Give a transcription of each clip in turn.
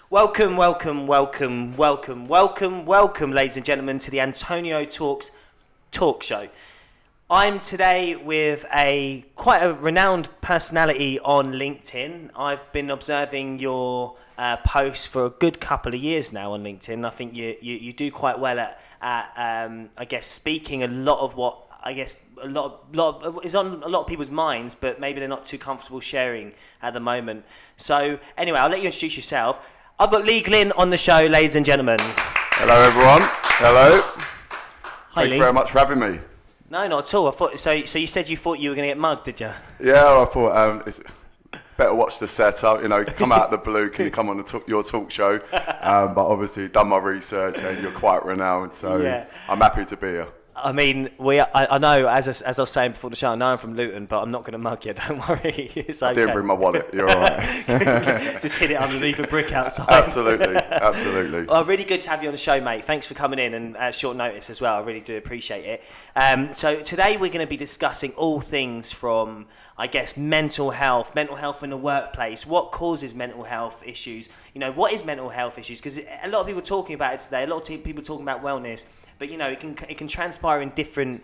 Welcome, ladies and gentlemen, to the AntonioTalks talk show. I'm today with quite a renowned personality on LinkedIn. I've been observing your posts for a good couple of years now on LinkedIn. I think you do quite well at I guess speaking a lot of what I guess a lot is on a lot of people's minds, but maybe they're not too comfortable sharing at the moment. So anyway, I'll let you introduce yourself. I've got Lee Glynn on the show, ladies and gentlemen. Hello, everyone. Hello. Hi, Thank Lee. you very much for having me. No, not at all. I thought so. You said you thought you were going to get mugged, did you? Yeah, I thought it's better watch the setup. You know, come out of the blue. Can you come on your talk show? But obviously, done my research, and you're quite renowned. So yeah. I'm happy to be here. I mean, I know, as I was saying before the show, I know I'm from Luton, but I'm not going to mug you, don't worry. It's okay. I didn't bring my wallet, you're all right. Just hit it underneath a brick outside. Absolutely. Well, really good to have you on the show, mate. Thanks for coming in and at short notice as well. I really do appreciate it. So today we're going to be discussing all things from, I guess, mental health in the workplace. What causes mental health issues? You know, what is mental health issues? Because a lot of people are talking about it today. A lot of people are talking about wellness. But you know, it can transpire in different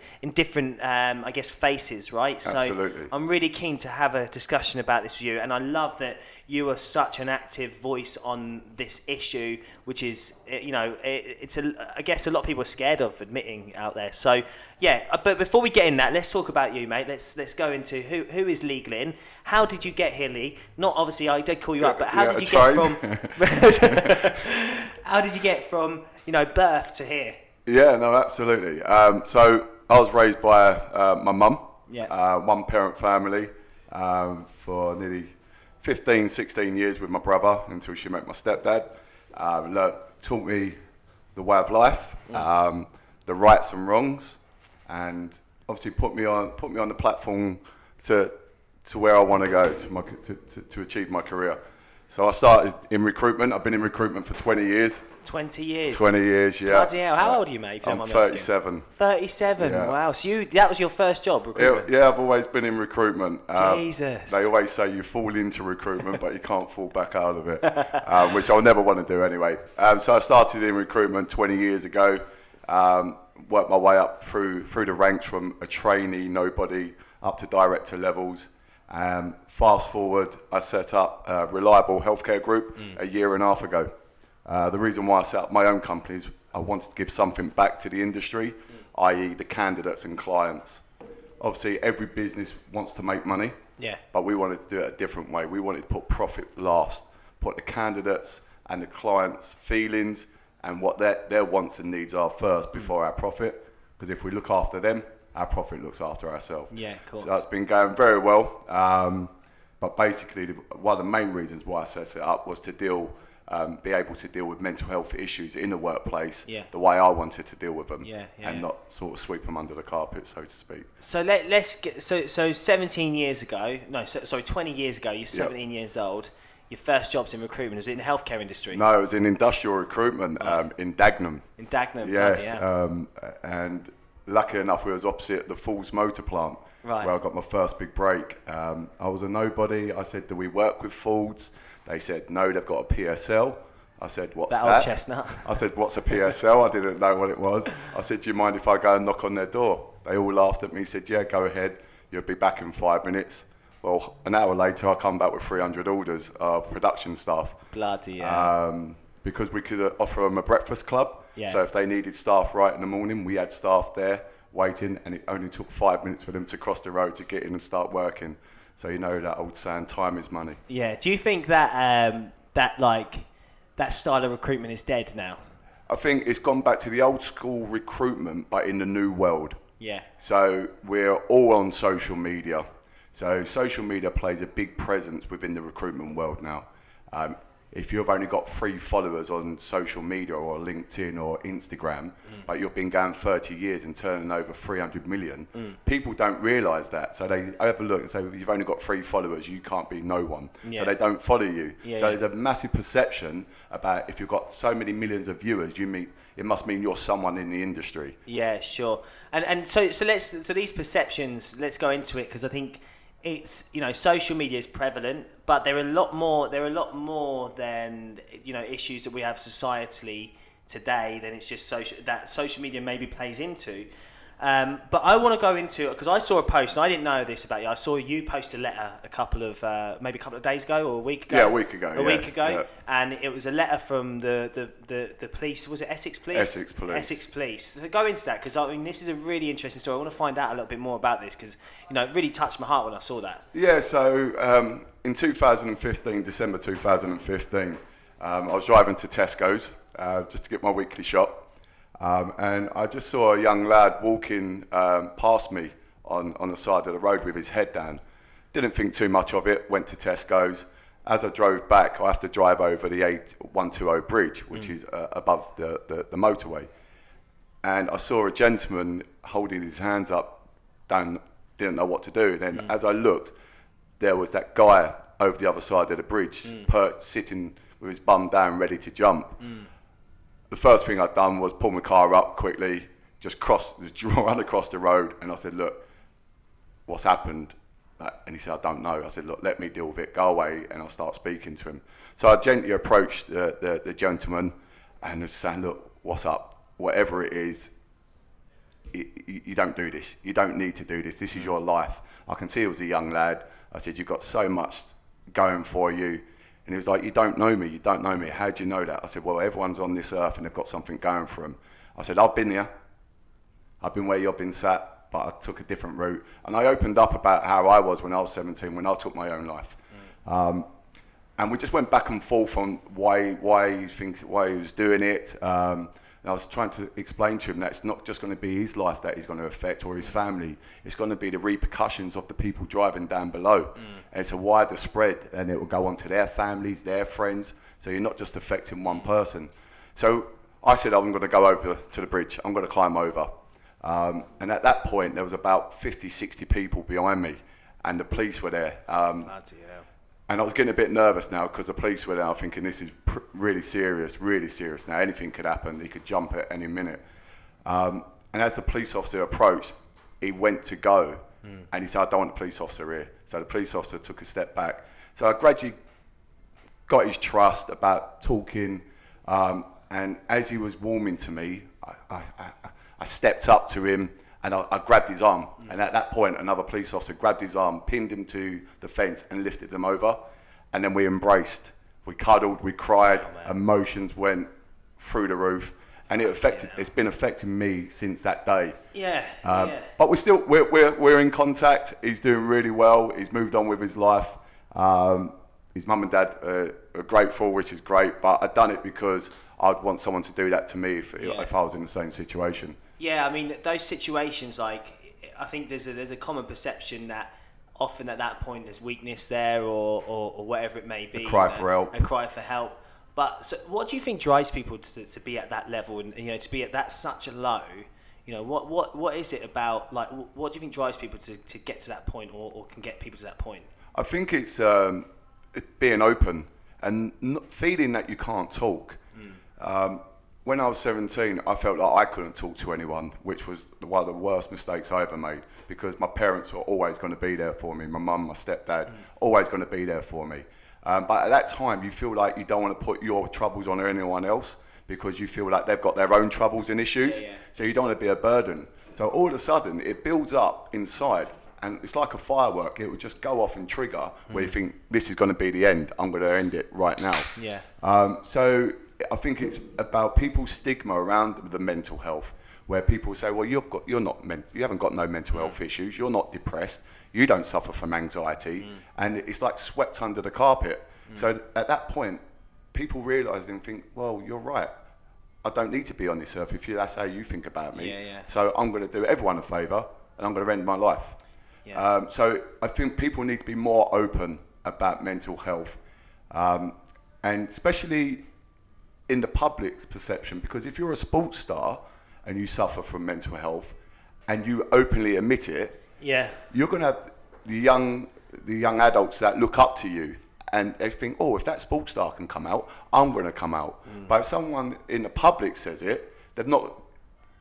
I guess faces, right? Absolutely. So I'm really keen to have a discussion about this with you, and I love that you are such an active voice on this issue, which is I guess a lot of people are scared of admitting out there. So yeah, but before we get in that, let's talk about you, mate. Let's go into who is Lee Glynn. How did you get here, Lee? Not obviously I did call you up, but how did you get from how did you get from birth to here? Yeah, no, absolutely. So I was raised by my mum, one parent family, for nearly 15, 16 years with my brother until she met my stepdad. Taught me the way of life, the rights and wrongs, and obviously put me on the platform to where I want to go to achieve my career. So I started in recruitment. I've been in recruitment for 20 years. 20 years? 20 years, yeah. Bloody hell. How old are you, mate? If you I'm don't mind me 37. asking? 37? Yeah. Wow. So that was your first job, recruitment? Yeah, I've always been in recruitment. Jesus. They always say you fall into recruitment, but you can't fall back out of it, which I'll never want to do anyway. So I started in recruitment 20 years ago, worked my way up through the ranks from a trainee, nobody, up to director levels. Fast forward, I set up a Reliable Healthcare Group a year and a half ago. The reason why I set up my own company is I wanted to give something back to the industry, i.e. the candidates and clients. Obviously, every business wants to make money, but we wanted to do it a different way. We wanted to put profit last, put the candidates and the clients' feelings and what their wants and needs are first before our profit. Because if we look after them, our profit looks after ourselves. Yeah, cool. So that's been going very well. But basically, one of the main reasons why I set it up was to be able to deal with mental health issues in the workplace the way I wanted to deal with them, and not sort of sweep them under the carpet, so to speak. So let's get so 17 years ago. No, sorry, 20 years ago. You're 17 years old. Your first job's in recruitment. Was it in the healthcare industry? No, it was in industrial recruitment in Dagenham. In Dagenham, yes, and lucky enough, we was opposite the Falls motor plant, where I got my first big break. I was a nobody. I said, do we work with Fords? They said, no, they've got a PSL. I said, what's that? That old chestnut. I said, what's a PSL? I didn't know what it was. I said, do you mind if I go and knock on their door? They all laughed at me, said, yeah, go ahead. You'll be back in 5 minutes. Well, an hour later, I come back with 300 orders of production staff. Bloody hell. Because we could offer them a breakfast club. Yeah. So if they needed staff right in the morning, we had staff there waiting, and it only took 5 minutes for them to cross the road to get in and start working. So you know that old saying, time is money. Yeah. Do you think that that style of recruitment is dead now? I think it's gone back to the old school recruitment, but in the new world. Yeah. So we're all on social media. So social media plays a big presence within the recruitment world now. If you've only got 3 followers on social media or LinkedIn or Instagram, but you've been going 30 years and turning over 300 million, people don't realise that. So they have a look and say, well, you've only got 3 followers, you can't be no one. Yeah. So they don't follow you. Yeah, so there's a massive perception about if you've got so many millions of viewers, it must mean you're someone in the industry. Yeah, sure. And so these perceptions, let's go into it, because I think it's, social media is prevalent, but there are a lot more. There are a lot more than issues that we have societally today. Than it's just social media maybe plays into. But I want to go into, because I saw a post, and I didn't know this about you. I saw you post a letter maybe a couple of days ago or a week ago. Yeah, a week ago. Yeah. And it was a letter from the police. Was it Essex Police? Essex Police. Essex Police. So go into that, because I mean this is a really interesting story. I want to find out a little bit more about this, because it really touched my heart when I saw that. Yeah. So in 2015, December 2015, I was driving to Tesco's just to get my weekly shop. And I just saw a young lad walking past me on the side of the road with his head down. Didn't think too much of it, went to Tesco's. As I drove back, I have to drive over the A120 bridge, which is above the motorway. And I saw a gentleman holding his hands up, down, didn't know what to do. Then as I looked, there was that guy over the other side of the bridge, sitting with his bum down, ready to jump. The first thing I'd done was pull my car up quickly, just run across the road, and I said, "Look, what's happened?" And he said, "I don't know." I said, "Look, let me deal with it. Go away," and I'll start speaking to him. So I gently approached the gentleman and was saying, "Look, what's up? Whatever it is, you don't do this. You don't need to do this. This is your life." I can see he was a young lad. I said, "You've got so much going for you." And he was like, you don't know me. How do you know that? I said, well, everyone's on this earth and they've got something going for them. I said, I've been here. I've been where you've been sat, but I took a different route. And I opened up about how I was when I was 17, when I took my own life. And we just went back and forth on why he was doing it. And I was trying to explain to him that it's not just going to be his life that he's going to affect, or his family. It's going to be the repercussions of the people driving down below. And it's a wider spread, and it will go on to their families, their friends. So you're not just affecting one person. So I said, I'm going to go over to the bridge. I'm going to climb over. And at that point, there was about 50, 60 people behind me, and the police were there. And I was getting a bit nervous now, because the police were there, thinking this is really serious now. Anything could happen. He could jump at any minute. And as the police officer approached, he went to go, and he said, I don't want a police officer here. So the police officer took a step back. So I gradually got his trust about talking, and as he was warming to me, I stepped up to him, and I grabbed his arm. And at that point, another police officer grabbed his arm, pinned him to the fence, and lifted him over. And then we embraced. We cuddled, we cried, emotions went through the roof. And it's been affecting me since that day. But we're in contact. He's doing really well. He's moved on with his life. His mum and dad are grateful, which is great. But I've done it because I'd want someone to do that to me if I was in the same situation. Yeah, I mean, those situations, like, I think there's a common perception that often at that point there's weakness there, or whatever it may be. A cry for help. A cry for help. But so what do you think drives people to be at that level, and to be at that such a low? What is it about? Like, what do you think drives people to get to that point, or can get people to that point? I think it's being open and not feeling that you can't talk. When I was 17, I felt like I couldn't talk to anyone, which was one of the worst mistakes I ever made, because my parents were always going to be there for me. My mum, my stepdad, always going to be there for me. But at that time, you feel like you don't want to put your troubles on anyone else, because you feel like they've got their own troubles and issues. So you don't want to be a burden. So all of a sudden, it builds up inside, and it's like a firework. It will just go off and trigger where you think, this is going to be the end. I'm going to end it right now. So I think it's about people's stigma around the mental health, where people say, well, you haven't got no mental health issues, you're not depressed, you don't suffer from anxiety, and it's like swept under the carpet. So at that point, people realise and think, well, you're right, I don't need to be on this earth if that's how you think about me. So I'm going to do everyone a favour, and I'm going to end my life. So I think people need to be more open about mental health, and especially in the public's perception, because if you're a sports star and you suffer from mental health and you openly admit it, you're going to have the young adults that look up to you, and they think, oh, if that sports star can come out, I'm going to come out. But if someone in the public says it, they've not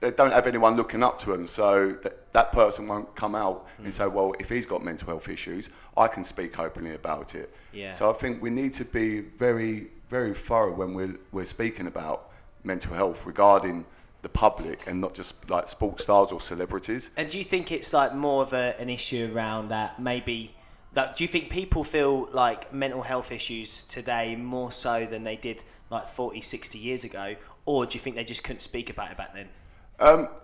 they don't have anyone looking up to them, so that person won't come out and say, well, if he's got mental health issues, I can speak openly about it. Yeah. So I think we need to be very, very thorough when we're speaking about mental health regarding the public and not just like sports stars or celebrities. And do you think it's like more of an issue around that maybe, like, do you think people feel like mental health issues today more so than they did like 40, 60 years ago? Or do you think they just couldn't speak about it back then?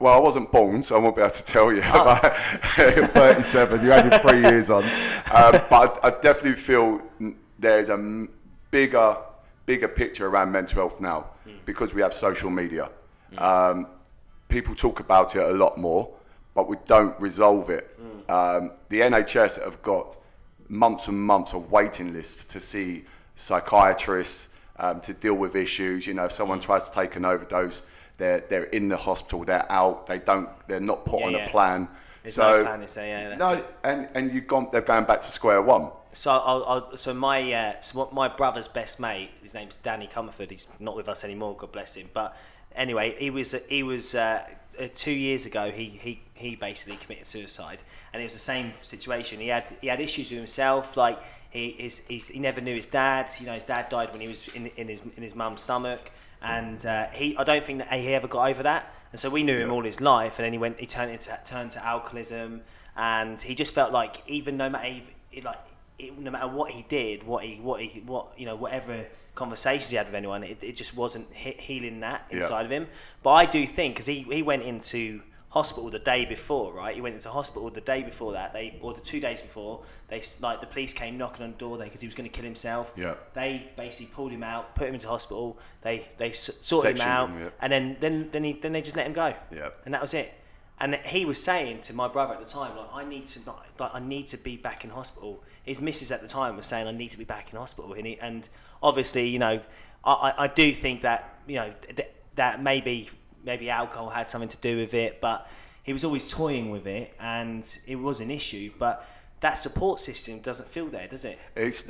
Well, I wasn't born, so I won't be able to tell you. About 37, you had your 3 years on. But I definitely feel there's a bigger picture around mental health now because we have social media. People talk about it a lot more, but we don't resolve it. The NHS have got months and months of waiting lists to see psychiatrists, to deal with issues. You know, if someone tries to take an overdose, they're in the hospital, they're out, they're not put on a plan. There's no plan, is there? No, and they're going back to square one. So my brother's best mate, his name's Danny Comerford. He's not with us anymore, God bless him. But anyway, he was 2 years ago. He basically committed suicide, and it was the same situation. He had issues with himself, like he never knew his dad. You know, his dad died when he was in his mum's stomach, and I don't think that he ever got over that. And so we knew him all his life, and then he turned to alcoholism, and he just felt like even no matter what he did, whatever conversations he had with anyone, it just wasn't healing that inside of him. But I do think, because he went into hospital the day before, right? He went into hospital the day before that, or the 2 days before. The police came knocking on the door because he was going to kill himself. Yeah. They basically pulled him out, put him into hospital. They sorted him out, and then they just let him go. Yeah. And that was it. And he was saying to my brother at the time, like, I need to be back in hospital. His missus at the time was saying, I need to be back in hospital. And obviously, you know, I do think that, you know, that maybe alcohol had something to do with it, but he was always toying with it, and it was an issue. But that support system doesn't feel there, does it? It's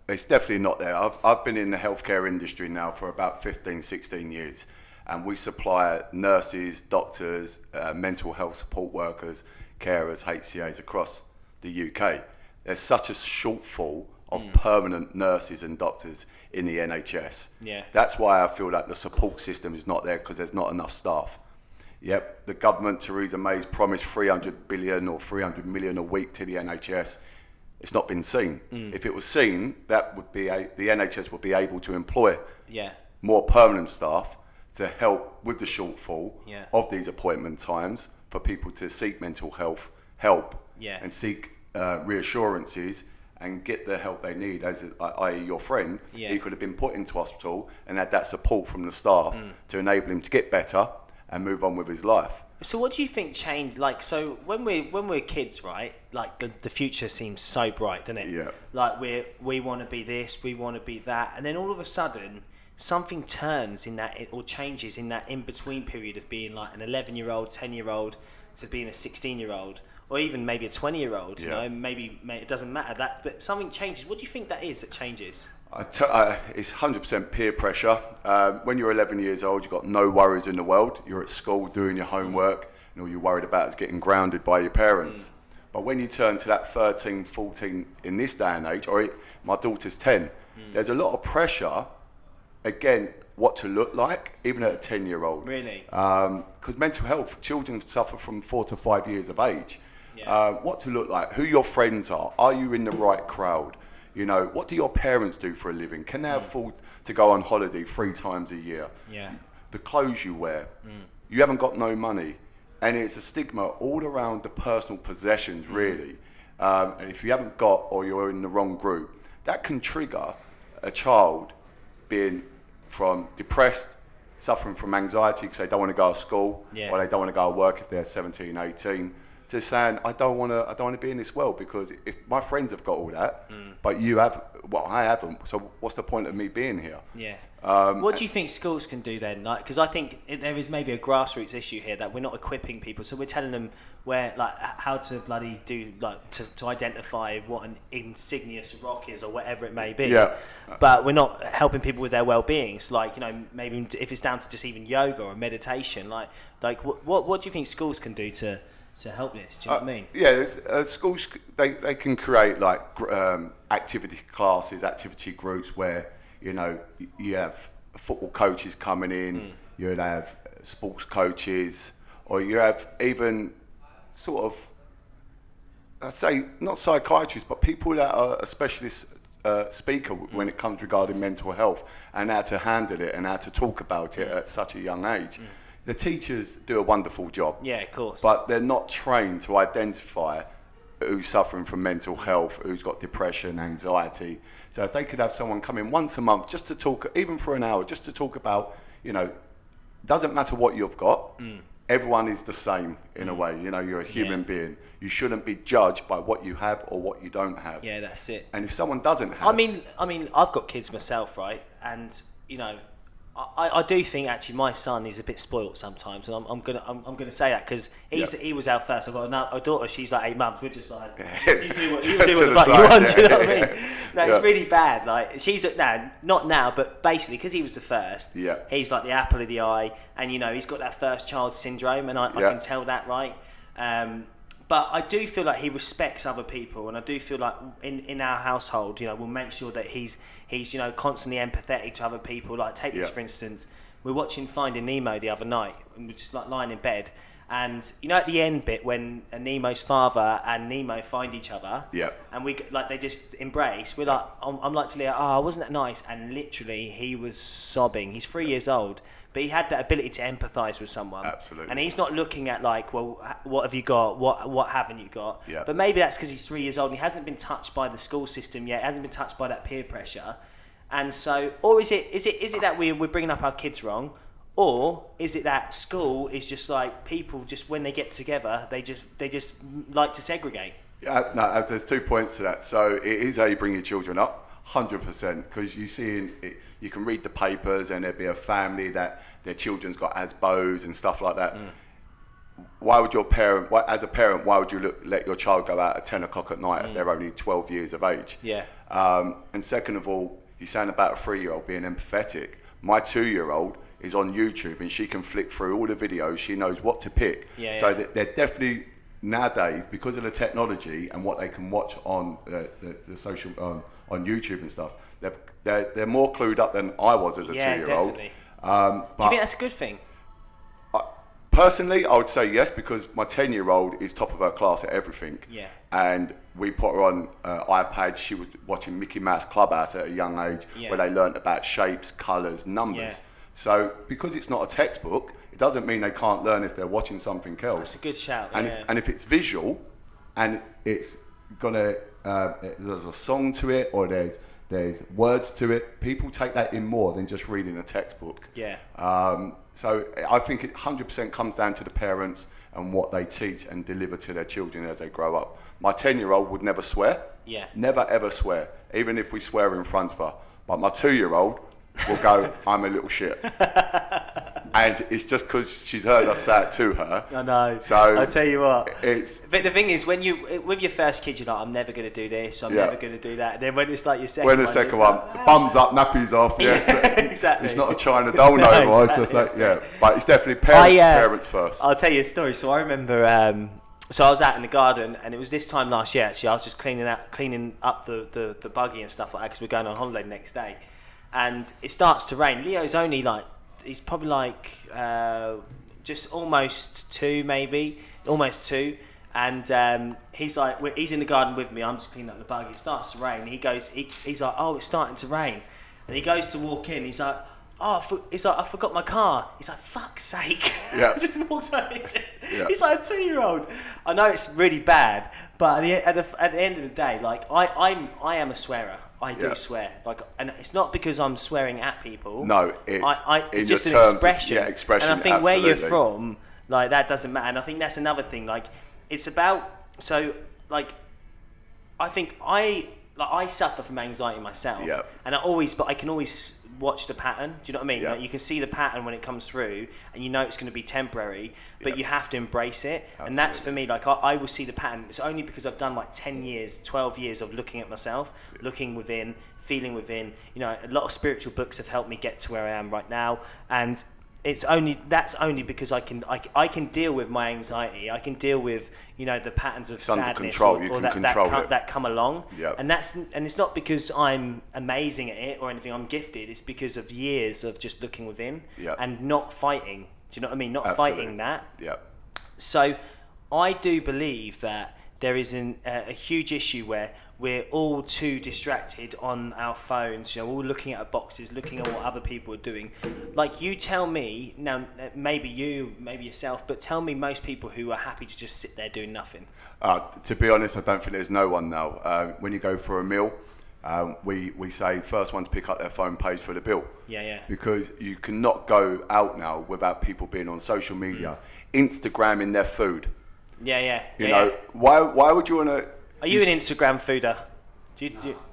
definitely not there. I've been in the healthcare industry now for about 15, 16 years. And we supply nurses, doctors, mental health support workers, carers, HCAs across the UK. There's such a shortfall of permanent nurses and doctors in the NHS. Yeah. That's why I feel like the support system is not there, because there's not enough staff. Yep, the government, Theresa May's promised 300 billion or 300 million a week to the NHS. It's not been seen. If it was seen, that would be the NHS would be able to employ more permanent staff to help with the shortfall of these appointment times for people to seek mental health help and seek reassurances and get the help they need, i.e. your friend, he could have been put into hospital and had that support from the staff to enable him to get better and move on with his life. So what do you think changed? Like, so when we're kids, right? Like the future seems so bright, doesn't it? Yeah. Like we want to be this, we want to be that, and then all of a sudden something turns in that, or changes in that in-between period of being like an 11-year-old, 10-year-old to being a 16-year-old, or even maybe a 20-year-old. You know, maybe it doesn't matter that, but something changes. What do you think that is that changes? It's 100% peer pressure. When you're 11 years old, you've got no worries in the world. You're at school doing your homework, and all you're worried about is getting grounded by your parents. But when you turn to that 13, 14 in this day and age, my daughter's 10, there's a lot of pressure. Again, what to look like, even at a 10-year-old. Really? Because mental health, children suffer from 4 to 5 years of age. Yeah. What to look like, who your friends are you in the right crowd? You know, what do your parents do for a living? Can they afford to go on holiday 3 times a year? Yeah. The clothes you wear. You haven't got no money. And it's a stigma all around the personal possessions, really. And if you haven't got, or you're in the wrong group, that can trigger a child being from depressed, suffering from anxiety because they don't want to go to school, or they don't want to go to work if they're 17, 18, to saying, I don't want to be in this world, because if my friends have got all that, but you have, well, I haven't. So what's the point of me being here? Yeah. What do you think schools can do then? Like, because I think there is maybe a grassroots issue here that we're not equipping people. So we're telling them where, like, how to bloody do, like, to identify what an insignious rock is or whatever it may be. Yeah. But we're not helping people with their well-being. So, like, maybe if it's down to just even yoga or meditation, like what do you think schools can do to help this? Do you know what I mean? Yeah, schools, they can create like activity classes, activity groups where, you have football coaches coming in, you'd have sports coaches, or you have even sort of, I'd say not psychiatrists, but people that are a specialist speaker when it comes regarding mental health and how to handle it and how to talk about it at such a young age. The teachers do a wonderful job. Yeah, of course. But they're not trained to identify who's suffering from mental health, who's got depression, anxiety. So if they could have someone come in once a month just to talk, even for an hour, just to talk about, doesn't matter what you've got, everyone is the same in a way. You're a human being. You shouldn't be judged by what you have or what you don't have. Yeah, that's it. And if someone doesn't have... I mean, I've got kids myself, right? And, I do think actually my son is a bit spoilt sometimes, and I'm gonna say that because he was our first. I've got a daughter. She's like 8 months. We're just like, you do what the fuck you want. Do you know what I mean? No, it's really bad. Like she's not now, but basically because he was the first. Yeah. He's like the apple of the eye, and he's got that first child syndrome, and I can tell that, right? But I do feel like he respects other people, and I do feel like in our household, we'll make sure that he's constantly empathetic to other people. Like take this for instance, we're watching Finding Nemo the other night, and we're just like lying in bed, and at the end bit when Nemo's father and Nemo find each other, and we like they just embrace. We're like, I'm like to Leah, oh, wasn't that nice? And literally, he was sobbing. He's 3 years old. But he had that ability to empathise with someone. Absolutely. And he's not looking at like, well, what have you got? What haven't you got? Yeah. But maybe that's because he's 3 years old and he hasn't been touched by the school system yet. Hasn't been touched by that peer pressure. And so, or is it that we're bringing up our kids wrong, or is it that school is just like people just when they get together they just like to segregate? Yeah, no, there's 2 points to that. So it is how you bring your children up. 100%, because you can read the papers and there'd be a family that their children's got Asbos and stuff like that. Why would as a parent, why would you let your child go out at 10 o'clock at night if they're only 12 years of age? Yeah. And second of all, you're saying about a 3-year-old being empathetic. My 2-year-old is on YouTube and she can flick through all the videos. She knows what to pick. So they're definitely nowadays, because of the technology and what they can watch on the social on YouTube and stuff, they're more clued up than I was as a 2-year-old. Definitely. Do you think that's a good thing? Personally, I would say yes, because my 10-year-old is top of her class at everything. Yeah. And we put her on iPad. She was watching Mickey Mouse Clubhouse at a young age, where they learnt about shapes, colours, numbers. Yeah. So because it's not a textbook, it doesn't mean they can't learn if they're watching something else. That's a good shout. And if it's visual, and it's gonna there's a song to it, or there's words to it, people take that in more than just reading a textbook. Yeah. So I think it 100% comes down to the parents and what they teach and deliver to their children as they grow up. My 10-year-old would never swear. Yeah. Never ever swear, even if we swear in front of her. But my 2-year-old will go, I'm a little shit. And it's just because she's heard us say it to her. I know. So I'll tell you what. But the thing is, when you with your first kid, you're like, I'm never going to do this. I'm never going to do that. And then when it's like your second one. When the second one, bums up, nappies off. Yeah, exactly. It's not a China doll no more. Exactly, it's just like, But it's definitely parents first. I'll tell you a story. So I remember. So I was out in the garden, and it was this time last year. Actually, I was just cleaning up the buggy and stuff like that because we're going on holiday the next day, and it starts to rain. Leo's only like. He's probably like just almost 2, and he's like he's in the garden with me. I'm just cleaning up the buggy. It starts to rain. He's like, oh, it's starting to rain, and he goes to walk in. He's like, oh, I forgot my car. He's like, fuck's sake. Yeah. Just walks out. He's like a 2-year-old. I know it's really bad, but at the end of the day, like I am a swearer. I do swear, and it's not because I'm swearing at people. No, it's just an expression. Expression. And I think where you're from, like that doesn't matter. And I think that's another thing. Like, it's about, so like, I think I suffer from anxiety myself, and I can always watch the pattern. Do you know what I mean? Like, you can see the pattern when it comes through, and you know it's going to be temporary, but you have to embrace it. Absolutely. And that's for me. Like, I will see the pattern. It's only because I've done like 10 years, 12 years of looking at myself, looking within, feeling within. You know, a lot of spiritual books have helped me get to where I am right now, and that's only because I can deal with my anxiety. I can deal with, you know, the patterns of sadness that come along. Yep. And it's not because I'm amazing at it or anything. I'm gifted. It's because of years of just looking within and not fighting. Do you know what I mean? Not fighting that. Yep. So I do believe that there is a huge issue where we're all too distracted on our phones, you know, all looking at our boxes, looking at what other people are doing. Like, you tell me, now maybe yourself, but tell me most people who are happy to just sit there doing nothing. To be honest, I don't think there's no one now. When you go for a meal, we say first one to pick up their phone pays for the bill. Yeah. Because you cannot go out now without people being on social media, Instagramming their food. Yeah. You know, why would you want to... Are you an Instagram fooder?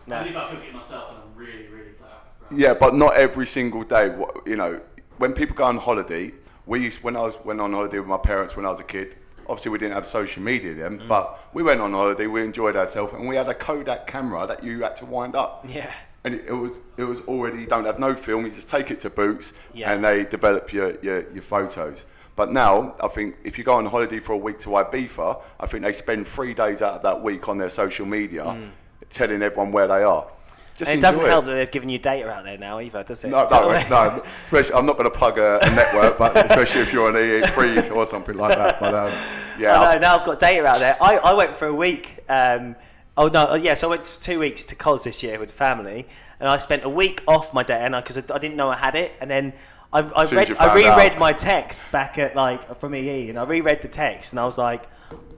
No. I believe I cook it myself, and I'm really proud. Yeah, but not every single day. You know, when people go on holiday, when I went on holiday with my parents when I was a kid, obviously we didn't have social media then, but we went on holiday, we enjoyed ourselves, and we had a Kodak camera that you had to wind up. Yeah. And it was already, you don't have no film, you just take it to Boots and they develop your photos. But now, I think if you go on holiday for a week to Ibiza, I think they spend 3 days out of that week on their social media telling everyone where they are. And it doesn't help that they've given you data out there now either, does it? No. Especially, I'm not going to plug a network, but especially if you're on E3 or something like that. But now I've got data out there. I went for a week. So I went for 2 weeks to Cos this year with the family, and I spent a week off my data because I didn't know I had it, and then I reread my text back at from EE, and I reread the text, and I was like,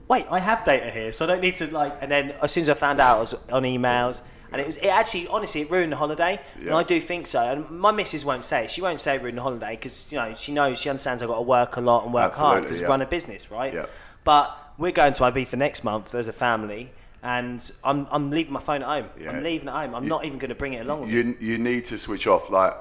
wait, I have data here, so I don't need to and then as soon as I found out, I was on emails, and it actually, honestly, it ruined the holiday, and I do think so. And my missus won't say it. She won't say it ruined the holiday because, you know, she understands I've got to work a lot and work hard because we run a business, right? Yeah. But we're going to Ibiza next month as a family, and I'm leaving my phone at home. Yeah. I'm leaving it at home. I'm not even going to bring it along with me. You need to switch off. Like,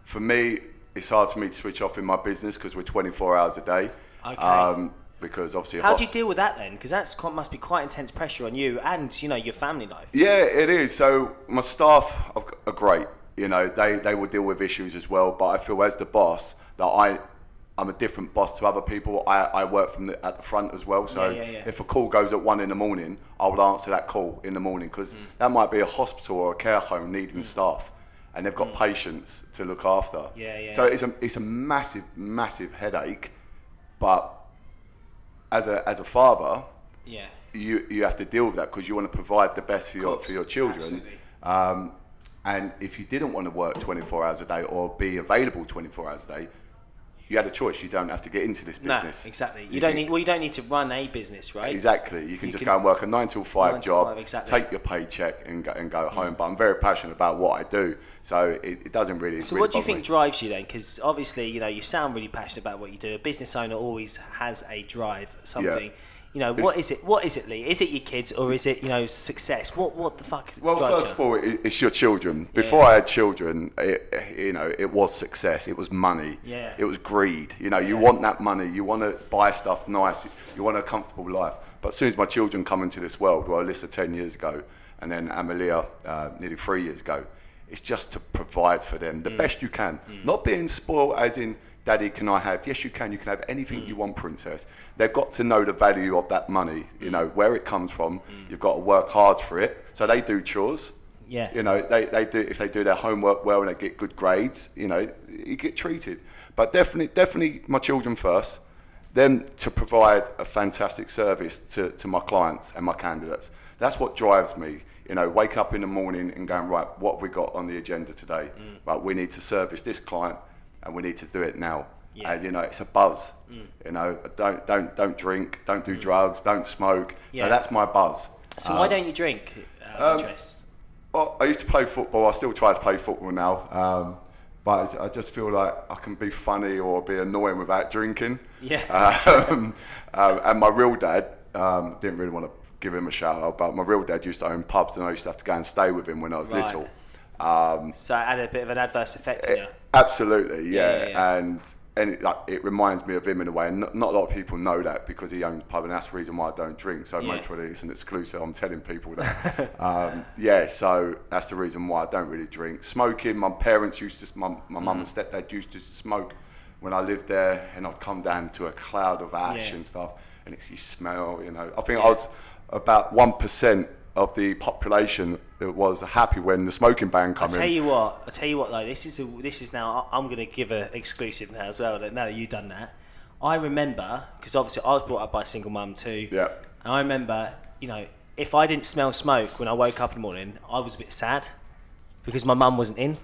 for me, it's hard for me to switch off in my business because we're 24 hours a day. Okay. Because obviously... How do you deal with that then? Because that must be quite intense pressure on you and, you know, your family life. Yeah, it is. So my staff are great. You know, they will deal with issues as well. But I feel as the boss that I'm a different boss to other people. I work at the front as well. So if a call goes at 1 a.m, I will answer that call in the morning because that might be a hospital or a care home needing staff. And they've got patients to look after. So it's a massive headache, but as a father, you have to deal with that because you want to provide the best for your children. And if you didn't want to work 24 hours a day or be available 24 hours a day, you had a choice. You don't have to get into this business. No, exactly. You don't need to run a business, right? Exactly. You can just go and work a 9 till 5 job, take your paycheck and go home. But I'm very passionate about what I do, so it doesn't really. So what do you think drives you then? Because obviously, you know, you sound really passionate about what you do. A business owner always has a drive, something. You know, what is it? What is it, Lee? Is it your kids or is it, you know, success? What the fuck? Well, first of all, it's your children. Before I had children, it was success. It was money. Yeah. It was greed. You know, you want that money. You want to buy stuff nice. You want a comfortable life. But as soon as my children come into this world, well, Alyssa 10 years ago, and then Amalia nearly 3 years ago, it's just to provide for them the best you can. Not being spoiled as in, Daddy, can I have? Yes, you can. You can have anything you want, princess. They've got to know the value of that money, you know, where it comes from. You've got to work hard for it. So they do chores. Yeah. You know, they do, if they do their homework well and they get good grades, you know, you get treated. But definitely my children first. Then to provide a fantastic service to my clients and my candidates. That's what drives me. You know, wake up in the morning and going, right, what have we got on the agenda today? Right, we need to service this client. And we need to do it now. Yeah. And you know, it's a buzz. You know, don't drink, don't do drugs, don't smoke. So that's my buzz. So why don't you drink? Well, I used to play football. I still try to play football now. But I just feel like I can be funny or be annoying without drinking. Yeah. And my real dad, Didn't really want to give him a shout out, but my real dad used to own pubs, and I used to have to go and stay with him when I was little. So it had a bit of an adverse effect on you. Absolutely, yeah. And it reminds me of him in a way, and not a lot of people know that because he owns a pub, and that's the reason why I don't drink. So most probably it's an exclusive. I'm telling people that. So that's the reason why I don't really drink. Smoking, my parents used to, my mum and stepdad used to smoke when I lived there, and I'd come down to a cloud of ash and stuff, and it's you smell, you know. I think I was about 1% of the population that was happy when the smoking ban came in. I tell you what though, this is now, I'm going to give an exclusive now as well, now that you've done that. I remember, because obviously I was brought up by a single mum too, and I remember, you know, if I didn't smell smoke when I woke up in the morning, I was a bit sad, because my mum wasn't in.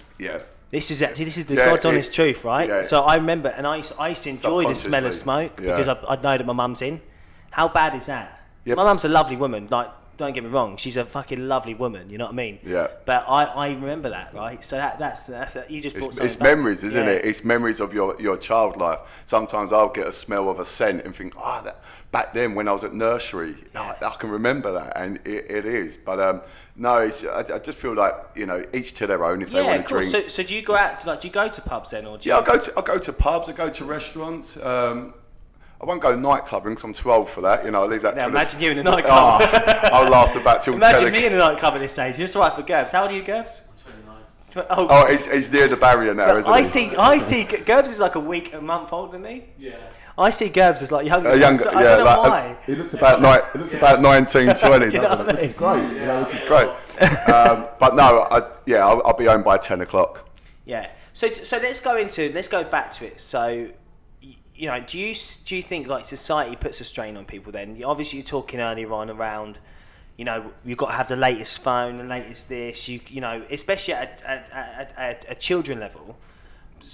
This is the God's honest truth, right? So I remember, and I used to enjoy the smell of smoke, because I'd know that my mum's in. How bad is that? My mum's a lovely woman, like, don't get me wrong, she's a fucking lovely woman, you know what I mean? But I remember that, right? So that's you just brought something it's memories, isn't it? It's memories of your child life. Sometimes I'll get a smell of a scent and think, that back then when I was at nursery, I can remember that, and it is. But no, I just feel like, you know, each to their own if they want to drink. So do you go out? Like, do you go to pubs then, or do you? I go to pubs. I go to restaurants. I won't go nightclubbing because I'm too old for that. You know, I leave that. Now imagine you in a nightclub. I'll last about till. Imagine me in a nightclub at this age. You're all right for Gerbs. How old are you, Gerbs? I'm 29. He's near the barrier now, isn't he? I see. Gerbs is like a month older than me. Yeah. I see Gerbs as like younger. Younger, I don't know why. He looks about 19, 20. Do you know what I mean? Which is great. You know, which is great. But no, I'll be home by 10 o'clock. Yeah. So let's go back to it. So, you know, do you think like society puts a strain on people then? Obviously you're talking earlier on around, you know, you've got to have the latest phone, the latest this, you know, especially at a children level.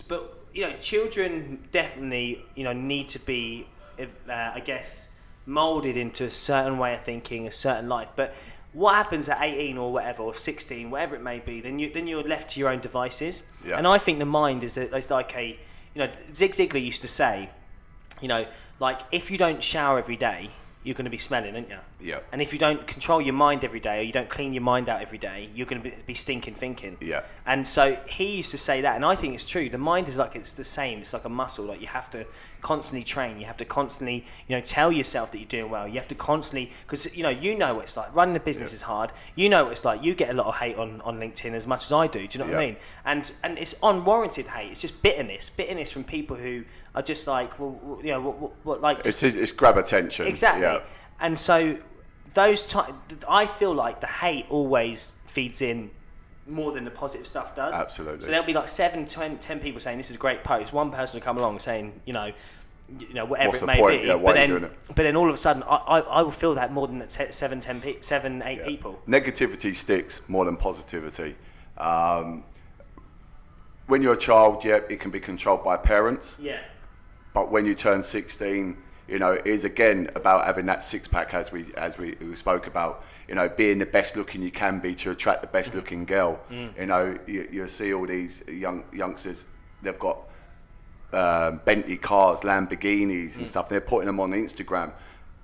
But, you know, children definitely, you know, need to be, I guess, moulded into a certain way of thinking, a certain life. But what happens at 18 or whatever, or 16, whatever it may be, then you're left to your own devices. And I think the mind is like a, you know, Zig Ziglar used to say, you know, like if you don't shower every day, you're going to be smelling, aren't you? Yeah. And if you don't control your mind every day, or you don't clean your mind out every day, you're going to be stinking thinking. Yeah. And so he used to say that, and I think it's true. The mind is like, it's the same. It's like a muscle. Like you have to constantly train. You have to constantly, you know, tell yourself that you're doing well. You have to constantly, because you know what it's like. Running a business is hard. You know what it's like. You get a lot of hate on LinkedIn as much as I do. Do you know what I mean? And it's unwarranted hate. It's just bitterness from people who are just like, well, you know, what like. It's grab attention. Exactly. Yeah. And so I feel like the hate always feeds in more than the positive stuff does. Absolutely. So there'll be like 10 people saying this is a great post. One person will come along saying, you know, whatever What's it the may point? be. Yeah, why are you doing it? But then all of a sudden, I will feel that more than 7, 8 people. Negativity sticks more than positivity. When you're a child, it can be controlled by parents. Yeah. But when you turn 16, you know, it is again about having that six-pack as we spoke about. You know, being the best looking you can be to attract the best looking girl. You know, you see all these youngsters, they've got Bentley cars, Lamborghinis and stuff. They're putting them on Instagram.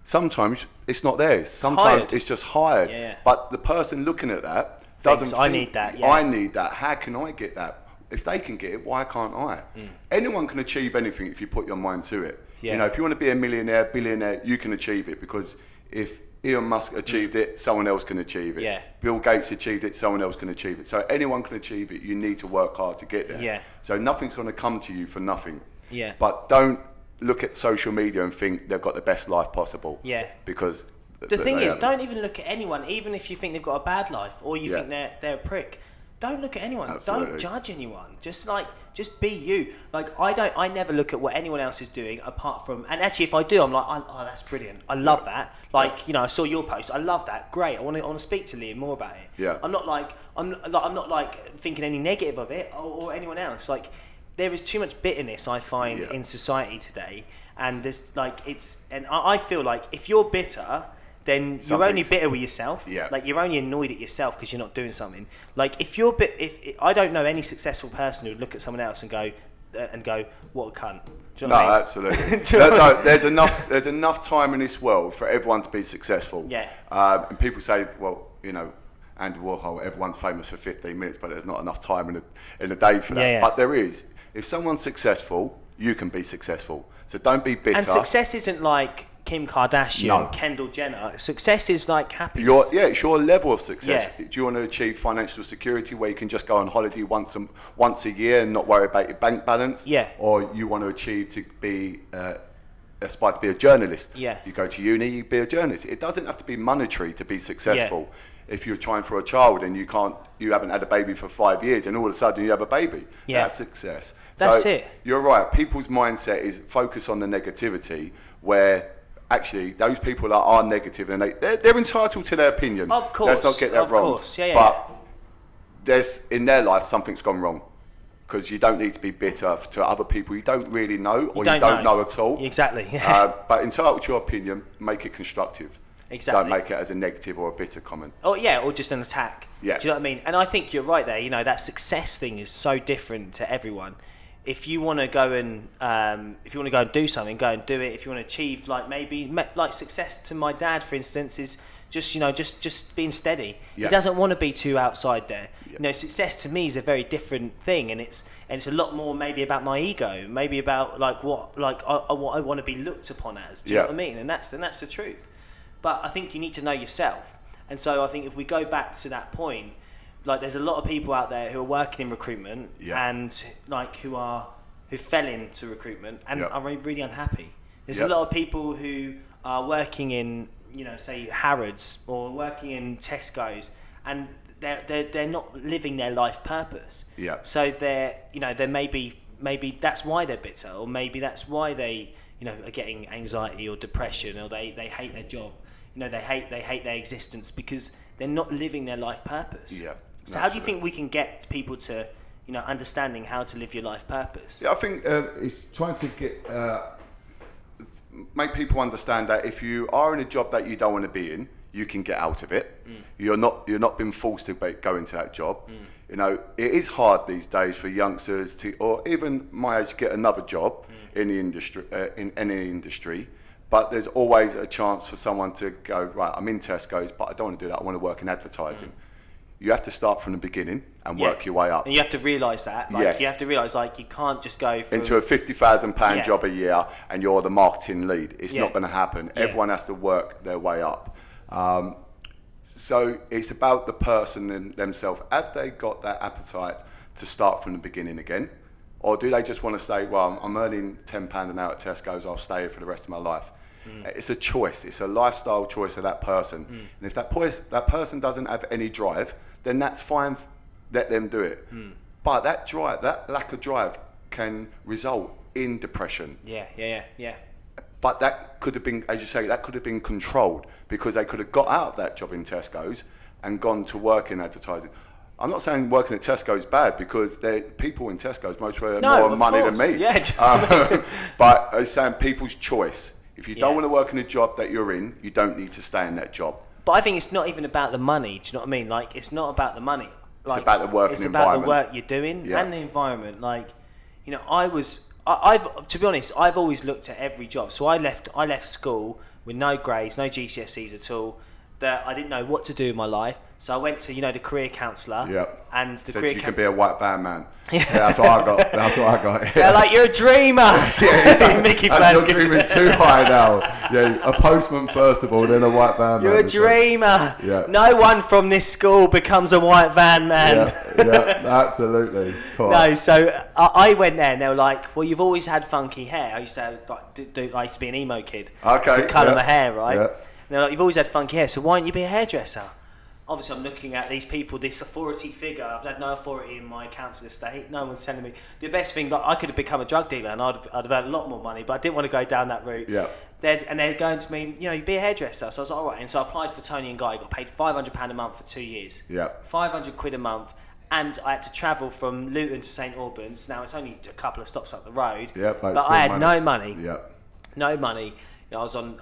Sometimes it's not theirs. Sometimes it's just hired. Yeah. But the person looking at that doesn't think, I need that. Yeah. I need that. How can I get that? If they can get it, why can't I? Anyone can achieve anything if you put your mind to it. You know, if you want to be a millionaire, billionaire, you can achieve it, because if Elon Musk achieved it, someone else can achieve it. Bill Gates achieved it, someone else can achieve it. So anyone can achieve it. You need to work hard to get there. So nothing's going to come to you for nothing. But don't look at social media and think they've got the best life possible. Because the thing is, don't even look at anyone, even if you think they've got a bad life or you think they're a prick. Don't look at anyone. Absolutely. Don't judge anyone. Just be you. Like I never look at what anyone else is doing apart from. And actually, if I do, I'm like, oh, that's brilliant. I love that. Like, you know, I saw your post. I love that. Great. I want to speak to Liam more about it. I'm not like thinking any negative of it or anyone else. Like, there is too much bitterness I find in society today, and there's like and I feel like if you're bitter, then you're only bitter with yourself. Like, you're only annoyed at yourself because you're not doing something. Like, if I don't know any successful person who would look at someone else and go, and go, what a cunt. Do you No, know what I mean? absolutely. No, there's enough time in this world for everyone to be successful. Yeah. And people say, well, Andy Warhol, everyone's famous for 15 minutes, but there's not enough time in a day for that. Yeah. But there is. If someone's successful, you can be successful. So don't be bitter. And success isn't like Kim Kardashian, No. Kendall Jenner. Success is like happiness. It's your level of success. Yeah. Do you want to achieve financial security where you can just go on holiday once a year and not worry about your bank balance? Yeah. Or you want to achieve to be aspire to be a journalist? Yeah. You go to uni, you be a journalist. It doesn't have to be monetary to be successful. If you're trying for a child and you haven't had a baby for 5 years and all of a sudden you have a baby, that's success. That's so it. You're right. People's mindset is focus on the negativity, where actually those people that are negative and they're entitled to their opinion. Of course. Let's not get that wrong. Of course. Yeah. But there's in their life something's gone wrong, because you don't need to be bitter to other people you don't really know or you don't know at all. Exactly. But entitled to your opinion, make it constructive. Exactly. Don't make it as a negative or a bitter comment. Oh yeah, or just an attack. Yeah. Do you know what I mean? And I think you're right there. That success thing is so different to everyone. If you want to go and do something, go and do it. If you want to achieve like success to my dad, for instance, is just being steady. Yeah. He doesn't want to be too outside there. Yeah. Success to me is a very different thing, and it's a lot more maybe about my ego, maybe about what I want to be looked upon as. Do you know what I mean? And that's the truth. But I think you need to know yourself. And so I think if we go back to that point, like there's a lot of people out there who are working in recruitment and like who fell into recruitment and are really unhappy. There's a lot of people who are working in, say Harrods or working in Tesco's, and they're not living their life purpose. Yeah. So they're maybe that's why they're bitter, or maybe that's why they are getting anxiety or depression, or they hate their job. They hate their existence because they're not living their life purpose. Yeah. So how do you think we can get people to, understanding how to live your life purpose? Yeah, I think it's trying to make people understand that if you are in a job that you don't want to be in, you can get out of it. You're not being forced to go into that job. It is hard these days for youngsters to, or even my age, get another job in the industry, in any industry. But there's always a chance for someone to go, right, I'm in Tesco's, but I don't want to do that. I want to work in advertising. You have to start from the beginning and work your way up. And you have to realise that. You have to realise, you can't just go from into a £50,000 job a year and you're the marketing lead. It's not going to happen. Everyone has to work their way up. So it's about the person themselves. Have they got that appetite to start from the beginning again? Or do they just want to say, well, I'm earning £10 an hour at Tesco's, I'll stay here for the rest of my life? It's a choice. It's a lifestyle choice of that person. And if that person doesn't have any drive, then that's fine. Let them do it. But that lack of drive can result in depression. Yeah. But that could have been, as you say, that could have been controlled, because they could have got out of that job in Tesco's and gone to work in advertising. I'm not saying working at Tesco is bad, because people in Tesco's most earn more money than me. Yeah. But I'm saying people's choice. If you don't want to work in a job that you're in, you don't need to stay in that job. But I think it's not even about the money. Do you know what I mean? It's not about the money. It's about the working it's environment. It's about the work you're doing and the environment. I've to be honest, I've always looked at every job. So I left school with no grades, no GCSEs at all. That I didn't know what to do in my life. So I went to, the career counsellor. Yep. And the Said career you could be a white van man. Yeah, that's what I got. Yeah. They're like, you're a dreamer. Mickey you're dreaming too high now. Yeah, a postman first of all, then a white van man. You're a dreamer. Yeah. No one from this school becomes a white van man. Yeah, absolutely. No, so I went there and they were like, well, you've always had funky hair. I used to I used to be an emo kid. Okay. To colour my hair, right? Yeah. And they're like, you've always had funky hair, so why don't you be a hairdresser? Obviously, I'm looking at these people, this authority figure. I've had no authority in my council estate. No one's telling me. The best thing, I could have become a drug dealer and I'd have had a lot more money, but I didn't want to go down that route. Yeah. They're going to me, you be a hairdresser. So I was like, all right. And so I applied for Tony and Guy. Got paid £500 a month for 2 years. Yeah. 500 quid a month. And I had to travel from Luton to St Albans. Now, it's only a couple of stops up the road. Yeah, but I had no money. Yeah. No money. I was on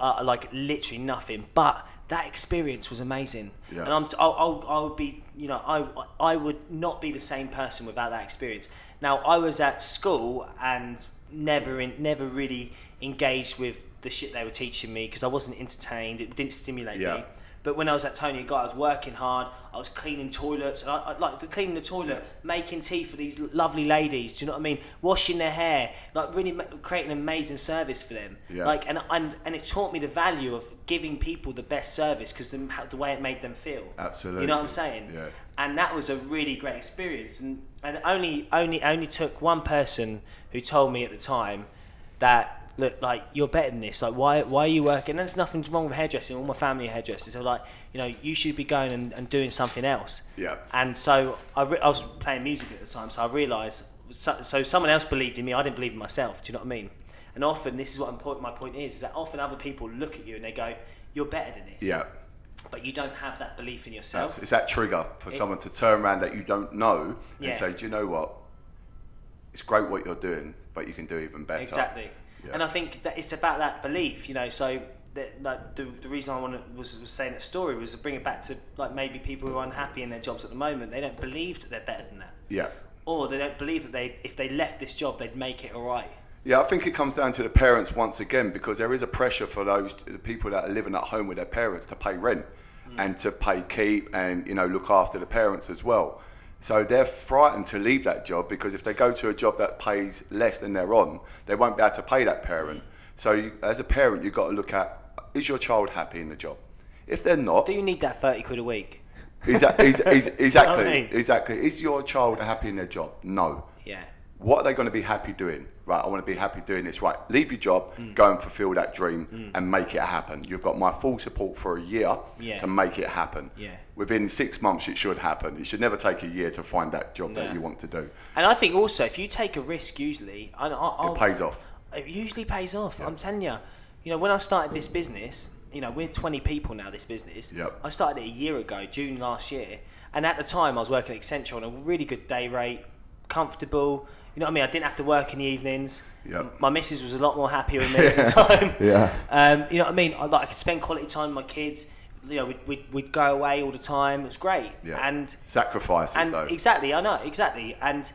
literally nothing. But that experience was amazing. Yeah. And I would be, I would not be the same person without that experience. Now, I was at school and never really engaged with the shit they were teaching me because I wasn't entertained. It didn't stimulate me. But when I was at Tony Guy, I was working hard. I was cleaning toilets. I like cleaning the toilet, making tea for these lovely ladies. Do you know what I mean? Washing their hair, like really creating an amazing service for them. Yeah. Like and it taught me the value of giving people the best service because the way it made them feel. Absolutely. You know what I'm saying? Yeah. And that was a really great experience. And it only took one person who told me at the time that, look, like, you're better than this. Like, why are you working? And there's nothing wrong with hairdressing. All my family are hairdressers. So, like, you should be going and doing something else. Yeah. And so I was playing music at the time, so I realised. So someone else believed in me. I didn't believe in myself. Do you know what I mean? And often, this is what my point is that often other people look at you and they go, "You're better than this." Yeah. But you don't have that belief in yourself. It's that trigger for someone to turn around that you don't know and Yeah. say, "Do you know what? It's great what you're doing, but you can do even better." Exactly. Yeah. And I think that it's about that belief, So like the reason I was saying that story was to bring it back to, like, maybe people who are unhappy in their jobs at the moment. They don't believe that they're better than that. Yeah. Or they don't believe that if they left this job, they'd make it all right. Yeah, I think it comes down to the parents once again, because there is a pressure for the people that are living at home with their parents to pay rent and to pay keep and, look after the parents as well. So they're frightened to leave that job because if they go to a job that pays less than they're on, they won't be able to pay that parent. So as a parent, you've got to look at, is your child happy in the job? If they're not... Do you need that 30 quid a week? Exactly. I mean? Exactly. Is your child happy in their job? No. Yeah. What are they going to be happy doing? Right, I want to be happy doing this. Right, leave your job, go and fulfill that dream and make it happen. You've got my full support for a year to make it happen. Yeah. Within 6 months, it should happen. It should never take a year to find that job that No. you want to do. And I think also, if you take a risk, usually... It pays off. It usually pays off. Yeah. I'm telling you. When I started this business, we're 20 people now, this business. Yep. I started it a year ago, June last year. And at the time, I was working at Accenture on a really good day rate, comfortable. You know what I mean? I didn't have to work in the evenings. Yep. My missus was a lot more happier with me at the time. Yeah. You know what I mean? I could spend quality time with my kids. We'd go away all the time. It was great. Yeah. And Sacrifices, though. exactly, I know, exactly. And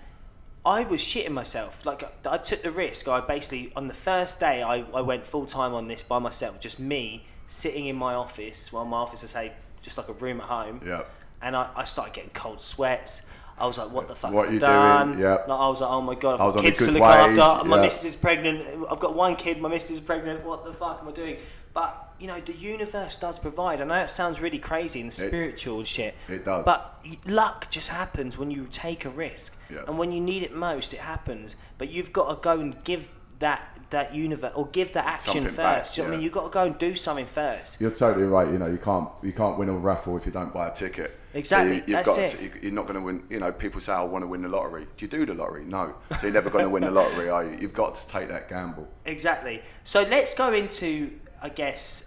I was shitting myself. Like, I took the risk. I basically, on the first day, I went full time on this by myself, just me sitting in my office. Well, my office, I say, just like a room at home. Yeah. And I started getting cold sweats. I was like, what the fuck What have I you done? doing? Yeah. Like, I was like, oh my God, I was I've on got the kids to good look ways, after. My yeah. missus is pregnant. I've got one kid, my missus is pregnant. What the fuck am I doing? But, the universe does provide. I know it sounds really crazy and spiritual and shit. It does. But luck just happens when you take a risk. Yeah. And when you need it most, it happens. But you've got to go and give that universe, or give that action Something first. back, Do you know what I mean? yeah. You've got to go and do something first. You're totally right. You can't win a raffle if you don't buy a ticket. Exactly, So that's you're not going to win. People say, I want to win the lottery. Do you do the lottery? No. So you're never going to win the lottery, are you? You've got to take that gamble. Exactly. So let's go into, I guess,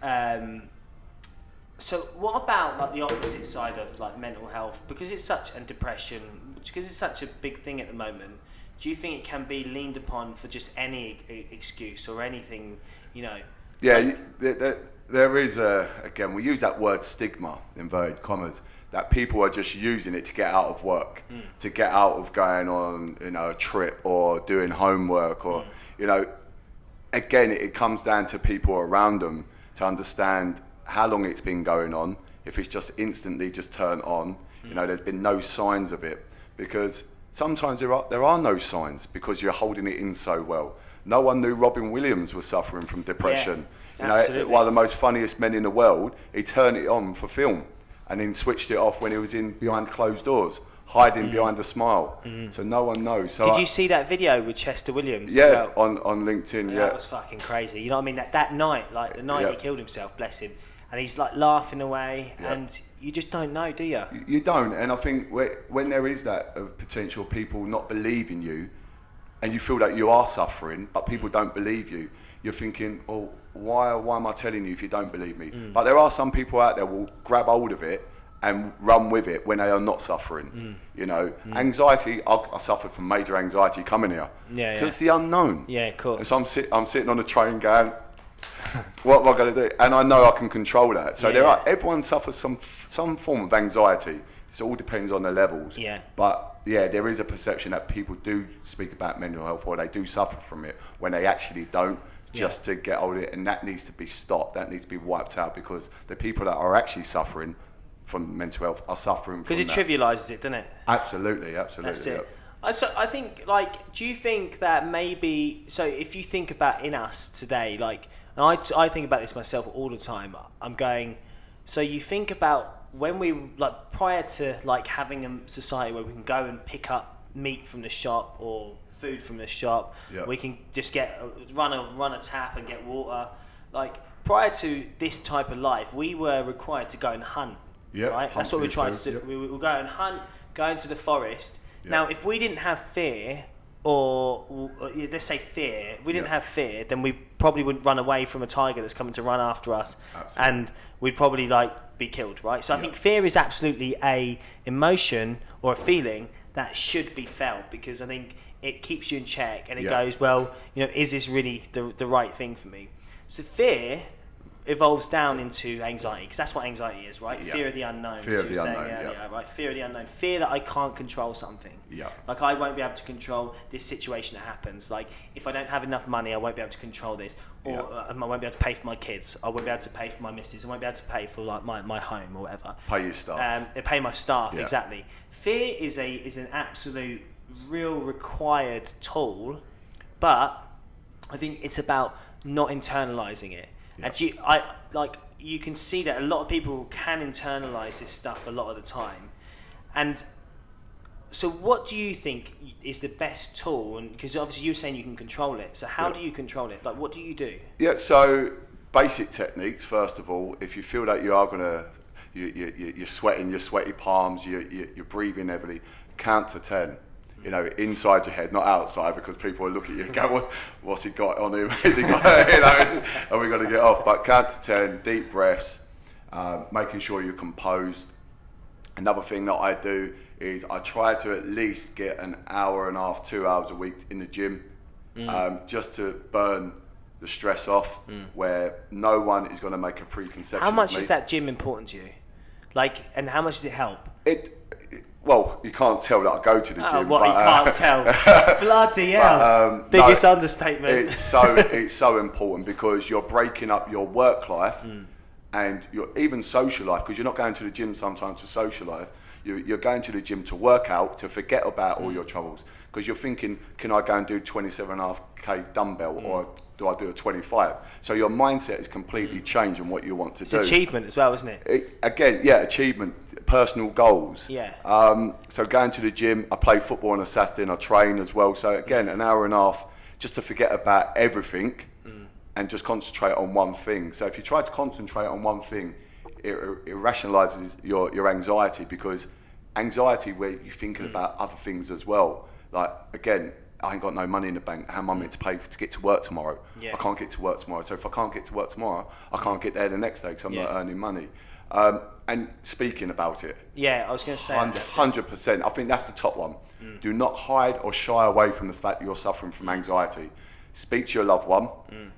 so what about, like, the opposite side of, like, mental health? Because it's and depression, because it's such a big thing at the moment, do you think it can be leaned upon for just any excuse or anything, Yeah, there is again, we use that word stigma, inverted commas, that people are just using it to get out of work, to get out of going on, a trip or doing homework or, again, it comes down to people around them to understand how long it's been going on. If it's just instantly just turned on, there's been no signs of it, because sometimes there are no signs because you're holding it in so well. No one knew Robin Williams was suffering from depression. Absolutely. One of the most funniest men in the world, he turned it on for film and then switched it off when he was behind closed doors, hiding behind a smile. So no one knows. So Did you see that video with Chester Williams? Yeah, as well? on LinkedIn, That was fucking crazy. You know what I mean? That night, like the night he killed himself, bless him, and he's like laughing away, and you just don't know, do you? You don't, and I think when there is that potential people not believing you, and you feel that you are suffering, but people don't believe you, you're thinking, well, why am I telling you if you don't believe me? But there are some people out there who will grab hold of it and run with it when they are not suffering. Anxiety, I suffered from major anxiety coming here. Yeah, Because it's the unknown. Yeah, of course. And so I'm sitting on the train going, What am I going to do? And I know I can control that. So Yeah. everyone suffers some form of anxiety. It all depends on the levels. Yeah. But yeah, there is a perception that people do speak about mental health, or they do suffer from it when they actually don't, just to get hold of it. And that needs to be stopped. That needs to be wiped out, because the people that are actually suffering from mental health are suffering from Because it trivialises it, doesn't it? Absolutely. That's it. Yeah. So I think, like, do you think that maybe, so if you think about in us today, like, and I think about this myself all the time, I'm going, so you think about when we, like, prior to, like, having a society where we can go and pick up meat from the shop or food from the shop, we can just run a tap and get water. Like, prior to this type of life, we were required to go and hunt. Right? That's what we tried to do. Yep. We would go and hunt, go into the forest. Yep. Now, if we didn't have fear, or let's say fear, if we didn't have fear, then we probably wouldn't run away from a tiger that's coming to run after us. Absolutely. And we'd probably, like, be killed, right? So I think fear is absolutely a emotion or a feeling that should be felt, because I think it keeps you in check, and it goes, well, you know, is this really the right thing for me? So fear evolves down into anxiety, because that's what anxiety is, right? Yeah. Fear of the unknown. Fear of the unknown, right? Fear of the unknown. Fear that I can't control something. Yeah. Like, I won't be able to control this situation that happens. Like, if I don't have enough money, I won't be able to control this. Or I won't be able to pay for my kids. I won't be able to pay for my missus. I won't be able to pay for, like, my home or whatever. Pay your staff. Pay my staff, exactly. Fear is an absolute, real required tool, but I think it's about not internalizing it. And you can see that a lot of people can internalize this stuff a lot of the time. And so what do you think is the best tool? And because obviously you're saying you can control it. So how do you control it? Like, what do you do? Yeah, so basic techniques, first of all. If you feel that you are going to, you're sweating, your sweaty palms, you're breathing heavily, count to 10. You know, inside your head, not outside, because people will look at you and go, what's he got on him? Has he got, you know, are we going to get off? But count to 10, deep breaths, making sure you're composed. Another thing that I do is I try to at least get an hour and a half, 2 hours a week in the gym, just to burn the stress off, where no one is going to make a preconception. How much is that gym important to you? Like, and how much does it help? Well, you can't tell that I go to the gym. You can't tell. Bloody hell. Biggest understatement. It's so important, because you're breaking up your work life and your even social life, because you're not going to the gym sometimes to social life. You're going to the gym to work out, to forget about all your troubles, because you're thinking, can I go and do 27.5k dumbbell or do I do a 25? So your mindset is completely changed on what you want to do. It's achievement as well, isn't it? Achievement, personal goals. Yeah. So going to the gym, I play football on a Saturday and I train as well. So again, an hour and a half just to forget about everything and just concentrate on one thing. So if you try to concentrate on one thing, it rationalizes your anxiety, because anxiety where you're thinking about other things as well. Like, again, I ain't got no money in the bank. How am I meant to pay to get to work tomorrow? Yeah. I can't get to work tomorrow. So if I can't get to work tomorrow, I can't get there the next day because I'm not earning money. And speaking about it. Yeah, I was going to say 100%. I think that's the top one. Do not hide or shy away from the fact that you're suffering from anxiety. Speak to your loved one.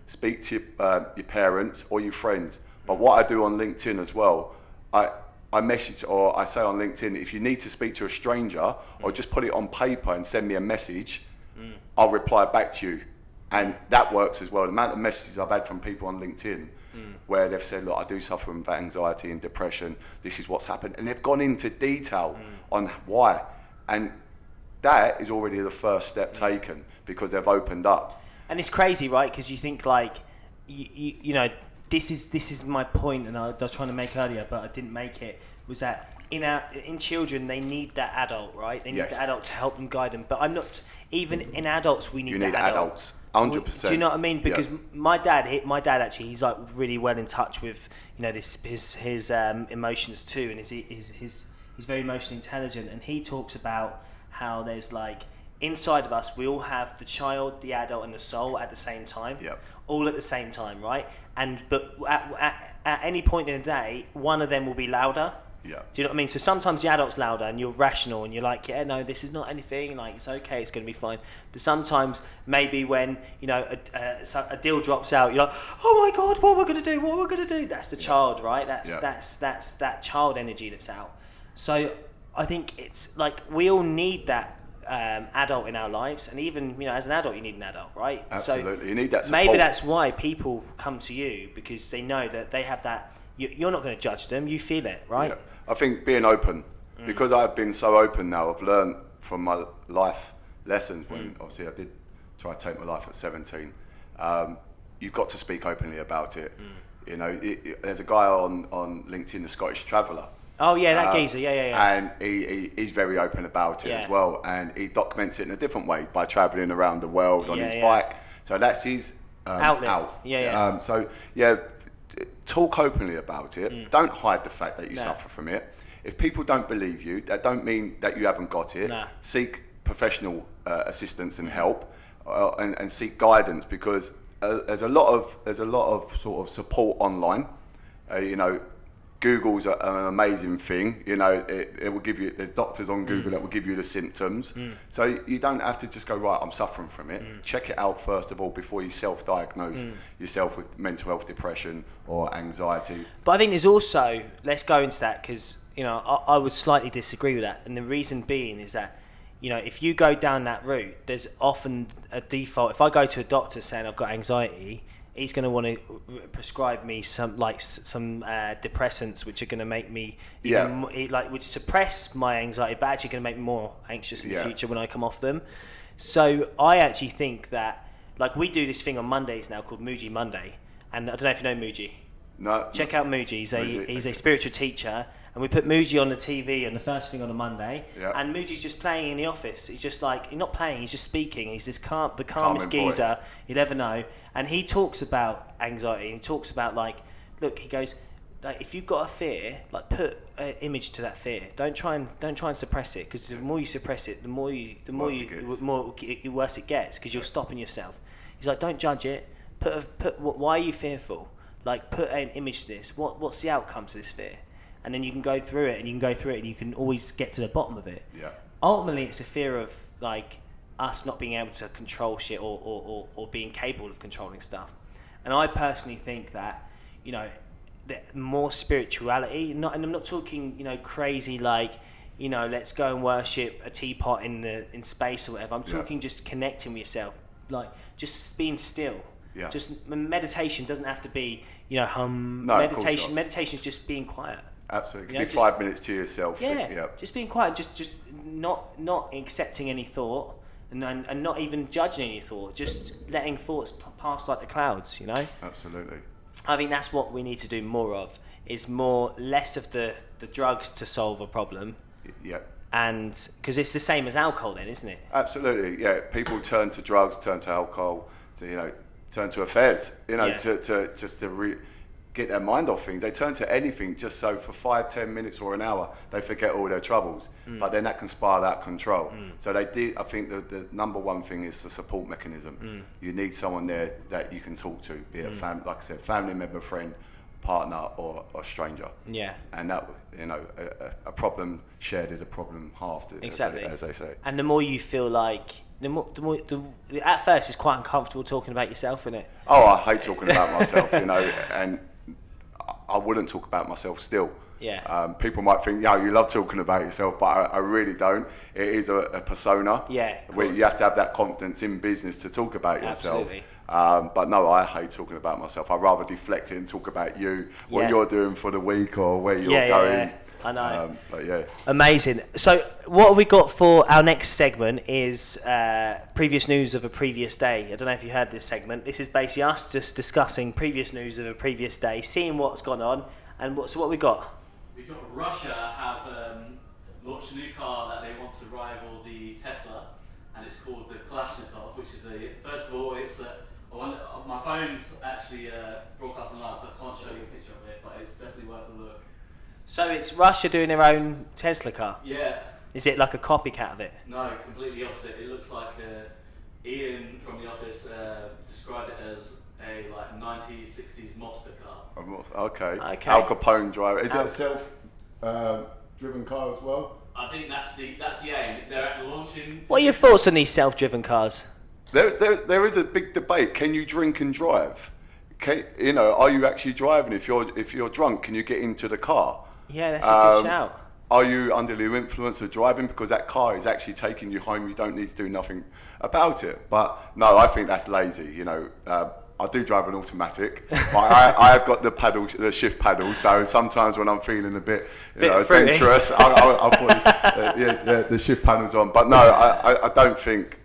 Speak to your parents or your friends. But what I do on LinkedIn as well, I message, or I say on LinkedIn, if you need to speak to a stranger or just put it on paper and send me a message, I'll reply back to you. And that works as well. The amount of messages I've had from people on LinkedIn where they've said, look, I do suffer from anxiety and depression. This is what's happened. And they've gone into detail on why. And that is already the first step taken, because they've opened up. And it's crazy, right? Because you think, like, you know, this is my point, and I was trying to make earlier, but I didn't make it, was that in children, they need that adult, right? They need the adult to help them, guide them. But I'm not, even in adults, we need that adult. Adults, 100%. Do you know what I mean? Because my dad actually, he's like really well in touch with, you know, his emotions too, and he's very emotionally intelligent, and he talks about how there's, like, inside of us, we all have the child, the adult, and the soul at the same time. All at the same time, right? But at any point in the day, one of them will be louder, Yeah. Do you know what I mean? So sometimes the adult's louder and you're rational and you're like, yeah, no, this is not anything. Like, it's okay, it's going to be fine. But sometimes maybe when, you know, a deal drops out, you're like, oh my God, what am I going to do? What am I going to do? That's the child, right? That's that child energy that's out. So I think it's like we all need that adult in our lives, and even, you know, as an adult you need an adult, right? Absolutely. So you need that support. maybe that's why people come to you, because they know that they have that. You're not going to judge them, you feel it, right? Yeah. I think being open, because I've been so open now, I've learned from my life lessons when obviously I did try to take my life at 17. You've got to speak openly about it. You know, there's a guy on LinkedIn, the Scottish Traveller. Oh yeah, that geezer, yeah. And he's very open about it as well, and he documents it in a different way by travelling around the world on his bike. So that's his outlet. So talk openly about it. Don't hide the fact that you suffer from it. If people don't believe you, that don't mean that you haven't got it. Seek professional assistance and help, and seek guidance, because there's a lot of sort of support online. You know, Google's an amazing thing. You know, it will give you, there's doctors on Google that will give you the symptoms. So you don't have to just go, right, I'm suffering from it. Check it out first of all before you self-diagnose yourself with mental health, depression or anxiety. But I think there's also, let's go into that, because, you know, I would slightly disagree with that. And the reason being is that, you know, if you go down that route, there's often a default. If I go to a doctor saying I've got anxiety, he's going to want to prescribe me some depressants, which are going to make me which suppress my anxiety, but actually going to make me more anxious in the future when I come off them. So I actually think that, like, we do this thing on Mondays now called Muji Monday, and I don't know if you know Muji. No. Check out Muji. He's a spiritual teacher, and we put Muji on the TV on the first thing on a Monday, and Muji's just playing in the office. He's just like, he's not playing, he's just speaking. He's this the calmest geezer you'll ever know, and he talks about anxiety. And he talks about, like, look, he goes, like, if you've got a fear, like, put an image to that fear. Don't try and suppress it, because the more you suppress it, the worse it gets, because you're stopping yourself. He's like, don't judge it. Why are you fearful? Like, put an image to this. What's the outcome to this fear? And then you can go through it, and you can always get to the bottom of it. Yeah. Ultimately, it's a fear of, like, us not being able to control shit or being capable of controlling stuff. And I personally think that, you know, more spirituality, and I'm not talking, you know, crazy, like, you know, let's go and worship a teapot in space or whatever. I'm talking just connecting with yourself, like, just being still. Yeah. Just meditation doesn't have to be, you know, meditation. Meditation is just being quiet. Absolutely. It can be 5 minutes to yourself. Yeah. Just being quiet. Just not accepting any thought, and not even judging any thought. Just letting thoughts pass like the clouds. You know. Absolutely. I think that's what we need to do more of. Is less of the drugs to solve a problem. Yeah. And because it's the same as alcohol, then, isn't it? Absolutely. Yeah. People turn to drugs, turn to alcohol, turn to affairs, to get their mind off things. They turn to anything just so for 5-10 minutes or an hour they forget all their troubles. But then that can spiral out of control. So I think the number one thing is the support mechanism. You need someone there that you can talk to, be it like I said, family member, friend, partner, or stranger. Yeah. And that, you know, a problem shared is a problem halved, exactly, as they say. And the more you feel like, at first it's quite uncomfortable talking about yourself, isn't it? Oh, I hate talking about myself, you know, and I wouldn't talk about myself still. Yeah. People might think, you love talking about yourself, but I really don't. It is a persona. Yeah. Where you have to have that confidence in business to talk about yourself. Absolutely. But no, I hate talking about myself. I'd rather deflect it and talk about you, what you're doing for the week or where you're going. Yeah. I know. But yeah. Amazing. So what we got for our next segment is previous news of a previous day. I don't know if you heard this segment. This is basically us just discussing previous news of a previous day, seeing what's gone on, and what we got. We got Russia have launched a new car that they want to rival the Tesla, and it's called the Kalashnikov, which is first of all, it's my phone's actually broadcasting live, so I can't show you a picture of it, but it's definitely worth a look. So it's Russia doing their own Tesla car? Yeah. Is it like a copycat of it? No, completely opposite. It looks like Ian from the office described it as a 90s, 60s mobster car. Okay. Al Capone driver. Is it a driven car as well. I think that's the aim. They're launching. What are your thoughts on these self-driven cars? There is a big debate. Can you drink and drive? Are you actually driving? If you're drunk, can you get into the car? Yeah, that's a good shout. Are you under the influence of driving? Because that car is actually taking you home. You don't need to do nothing about it. But no, I think that's lazy. I do drive an automatic. But I have got the shift paddle. So sometimes when I'm feeling a bit adventurous, I'll put the shift paddles on. But no, I don't think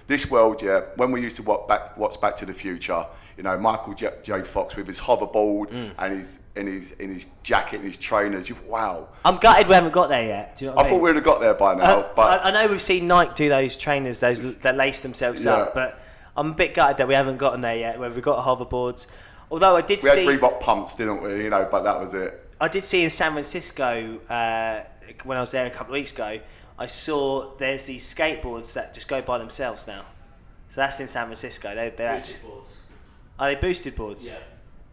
this world. Yeah, when we used to watch Back to the Future. Michael J. Fox with his hoverboard and his jacket and his trainers. Wow. I'm gutted we haven't got there yet. Do you know what I mean? thought we'd have got there by now. But I know we've seen Nike do those trainers, those that lace themselves up, but I'm a bit gutted that we haven't gotten there yet, where we've got hoverboards. Although we had Reebok pumps, didn't we? But that was it. I did see in San Francisco, when I was there a couple of weeks ago, I saw there's these skateboards that just go by themselves now. So that's in San Francisco. They're actually... Are they boosted boards? Yeah.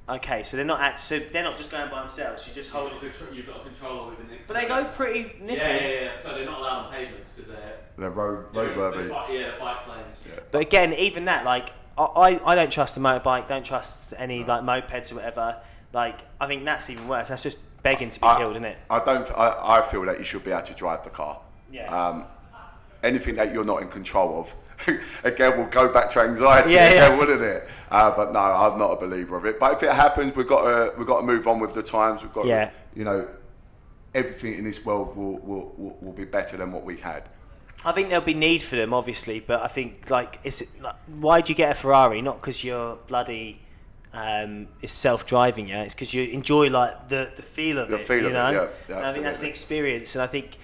Okay, so they're not they're not just going by themselves. You just hold. You've got a controller with the next. But they go pretty nippy. Yeah. So they're not allowed on pavements because they're roadworthy. Bike lanes. Yeah. But again, even that, I don't trust a motorbike. Don't trust any mopeds or whatever. I think that's even worse. That's just begging to be killed, isn't it? I feel that you should be able to drive the car. Yeah. Anything that you're not in control of. Again, we'll go back to anxiety again, wouldn't it? But no, I'm not a believer of it. But if it happens, we've got to move on with the times. We've got to, everything in this world will be better than what we had. I think there'll be need for them, obviously, but I think why do you get a Ferrari? Not because you're bloody it's self-driving, yeah. It's because you enjoy the feel of it. The feel of it, yeah. And I think that's the experience, and I think.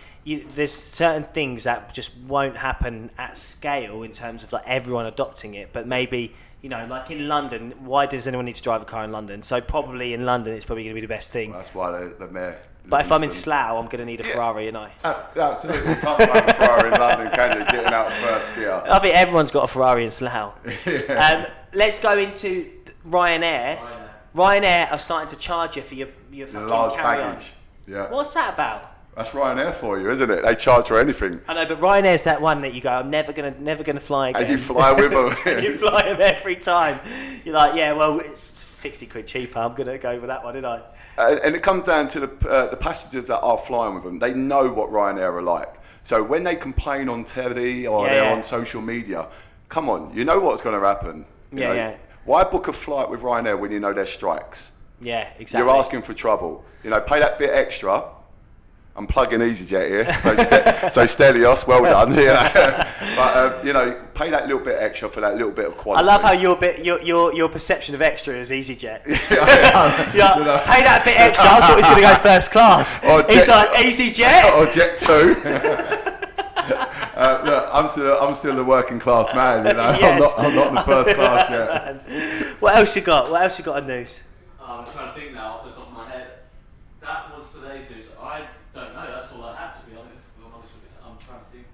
There's certain things that just won't happen at scale in terms of everyone adopting it, but maybe like in London, why does anyone need to drive a car in London? So probably in London it's probably going to be the best thing. Well, that's why the mayor. But if I'm in Slough, I'm going to need a Ferrari, Absolutely, you can't drive a Ferrari in London, can you? Getting out of first gear. I think everyone's got a Ferrari in Slough. Let's go into Ryanair. Ryanair are starting to charge you for your fucking large carry-on. baggage. Yeah. What's that about? That's Ryanair for you, isn't it? They charge for anything. I know, but Ryanair's that one that you go, I'm never gonna fly again. And you fly with them. And you fly them every time. You're like, yeah, well, it's 60 quid cheaper. I'm gonna go with that one, didn't I? And it comes down to the passengers that are flying with them. They know what Ryanair are like. So when they complain on telly or they're on social media, come on, you know what's going to happen. You know? Why book a flight with Ryanair when you know there's strikes? Yeah, exactly. You're asking for trouble. Pay that bit extra. I'm plugging EasyJet here, so Stelios, well done. But pay that little bit extra for that little bit of quality. I love how your perception of extra is EasyJet. Pay that bit extra. I thought he was going to go first class. He's like EasyJet or Jet 2. Look, I'm still a working class man. Yes. I'm not in the first class yet. What else you got? What else you got on news? I'm trying to think now off the top of my head. That was today's news. I don't know. That's all I have, to be honest. I'm trying to think.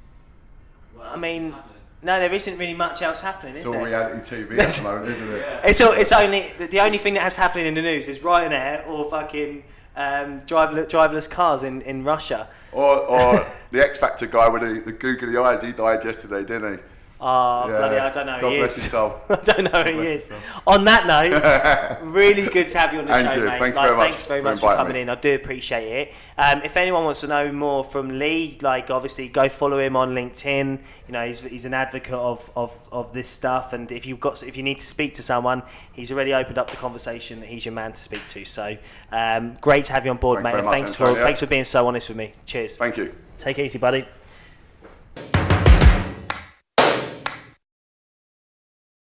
I mean, no, there isn't really much else happening, is there? It's all reality TV at the moment, isn't it? Yeah. It's only the only thing that has happening in the news is Ryanair or fucking driverless cars in Russia. Or the X Factor guy with the googly eyes. He died yesterday, didn't he? Oh, bloody! I don't know who he is. God bless his soul. I don't know who he is. On that note, really good to have you on the show, mate. Thanks very much for coming in. I do appreciate it. If anyone wants to know more from Lee, obviously go follow him on LinkedIn. He's an advocate of this stuff, and if you need to speak to someone, he's already opened up the conversation. He's your man to speak to. So great to have you on board, mate. And thanks for being so honest with me. Cheers. Thank you. Take it easy, buddy.